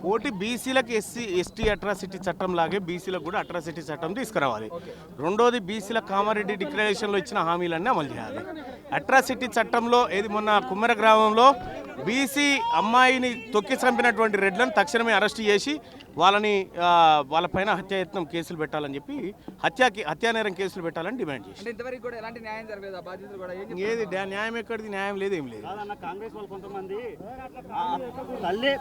ఒకటి బీసీలకు ST atrocity చట్టం లాగే బీసీలకు కూడా అట్రాసిటీ చట్టం తీసుకురావాలి. రెండోది బీసీల కామారెడ్డి డిక్లరేషన్లో ఇచ్చిన హామీలన్నీ అమలు చేయాలి. అట్రాసిటీ చట్టంలో ఏది మొన్న కుమ్మెర గ్రామంలో బీసీ అమ్మాయిని తొక్కి చంపినటువంటి రెడ్లను తక్షణమే అరెస్ట్ చేసి వాళ్ళపైన హత్యాయత్నం కేసులు పెట్టాలని చెప్పి హత్యానేరం కేసులు పెట్టాలని డిమాండ్ చేసి ఏది న్యాయం ఎక్కడిది, న్యాయం లేదు, ఏం లేదు. కాంగ్రెస్ వాళ్ళు కొంతమంది తల్లి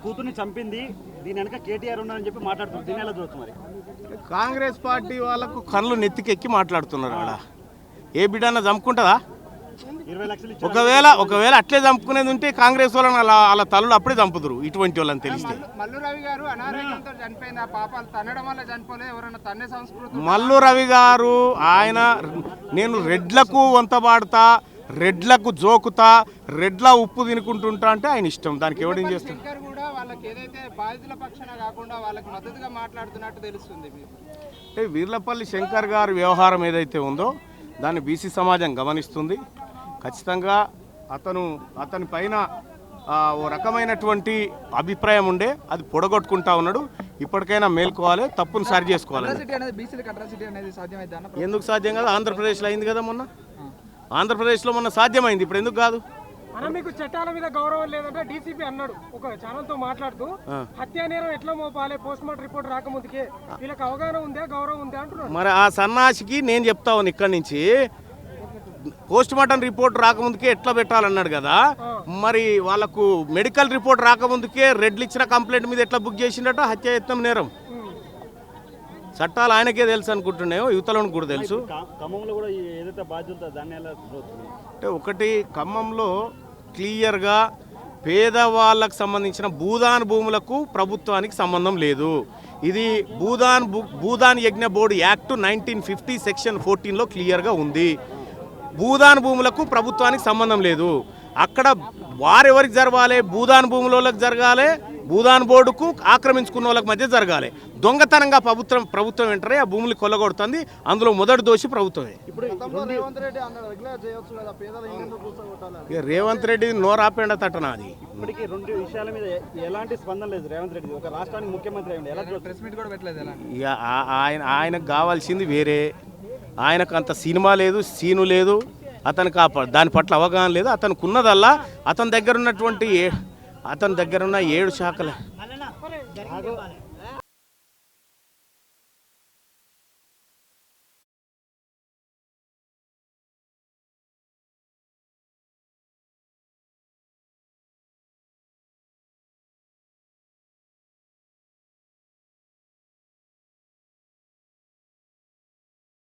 కూతుర్ని చంపింది, దీని వెనక కేటీఆర్ ఉన్నారని చెప్పి మాట్లాడుతున్నారు. దీని ఎలా చూస్తుంది మరి? కాంగ్రెస్ పార్టీ వాళ్ళకు కళ్ళు నెత్తికెక్కి మాట్లాడుతున్నారు. ఆడ ఏ బిడ్డన్నా చంపుకుంటుందా? 20 లక్షలు ఒకవేళ అట్లే చంపుకునేది ఉంటే కాంగ్రెస్ వాళ్ళని అలా తల్లులు అప్పుడే చంపుదురు ఇటువంటి వాళ్ళని తెలిస్తే. మల్లు రవి గారు ఆయన నేను రెడ్లకు వంతబాడతా, రెడ్లకు జోకుతా, రెడ్ల ఉప్పు తినుకుంటుంటా అంటే ఆయన ఇష్టం. దానికి ఎవడేం చేస్తాడు? అంటే వీర్లపల్లి శంకర్ గారి వ్యవహారం ఏదైతే ఉందో దాన్ని బీసీ సమాజం గమనిస్తుంది. ఖచ్చితంగా అతని పైన ఓ రకమైనటువంటి అభిప్రాయం ఉండే అది పొడగొట్టుకుంటా ఉన్నాడు. ఇప్పటికైనా మేల్కోవాలి, తప్పును సరి చేసుకోవాలి. ఎందుకు సాధ్యం కాదు? ఆంధ్రప్రదేశ్లో అయింది కదా మొన్న, ఆంధ్రప్రదేశ్లో మొన్న సాధ్యమైంది, ఇప్పుడు ఎందుకు కాదు? మీకు చట్టాల మీద గౌరవం లేదంటే డీసీపీ అన్నాడు ఒక ఛానల్ తో మాట్లాడుతూ, హత్యా నేరం ఎట్లా మోపాలి పోస్ట్ మార్టం రిపోర్ట్ రాకముందుకే వీళ్ళకి అవగాహన ఉందా, గౌరవం ఉందా అంటున్నారు. మరి ఆ సన్నాసికి నేను చెప్తా ఉన్నాను ఇక్కడి నుంచి, పోస్ట్ మార్టం రిపోర్ట్ రాకముందుకే ఎట్లా పెట్టాలన్నాడు కదా. మరి వాళ్ళకు మెడికల్ రిపోర్ట్ రాకముందుకే రెడ్లు ఇచ్చిన కంప్లైంట్ మీద ఎట్లా బుక్ చేసిండట హత్యాయత్నం నేరం. చట్టాలు ఆయనకే తెలుసు అనుకుంటున్నాయో యువతలను కూడా తెలుసు. అంటే ఒకటి, ఖమ్మంలో క్లియర్గా పేదవాళ్ళకు సంబంధించిన భూదాన్ భూములకు ప్రభుత్వానికి సంబంధం లేదు. ఇది భూదాన్ యజ్ఞ బోర్డు యాక్ట్ 1950 సెక్షన్ 14లో క్లియర్గా ఉంది. భూదాన్ భూములకు ప్రభుత్వానికి సంబంధం లేదు. అక్కడ వారెవరికి జరగాలి? భూదాన్ భూములకు జరగాలి, భూదాన్ బోర్డుకు ఆక్రమించుకున్న వాళ్ళకి మధ్య జరగాలి. దొంగతనంగా ప్రభుత్వం వెంటనే ఆ భూములు కొల్లగొడుతుంది. అందులో మొదటి దోషి ప్రభుత్వమే. రేవంత్ రెడ్డి నోరాపేండ తట్టనా అది. ఇప్పటికీ 2 విషయాల మీద ఎలాంటి స్పందన లేదు రేవంత్ రెడ్డి. ఒక రాష్ట్రానికి ముఖ్యమంత్రి ఇక ఆయనకు కావాల్సింది వేరే. ఆయనకు అంత సినిమా లేదు, సీను లేదు, అతనికి దాని పట్ల అవగాహన లేదు. అతనికి ఉన్నదల్లా అతని దగ్గర ఉన్న 7 శాఖలే.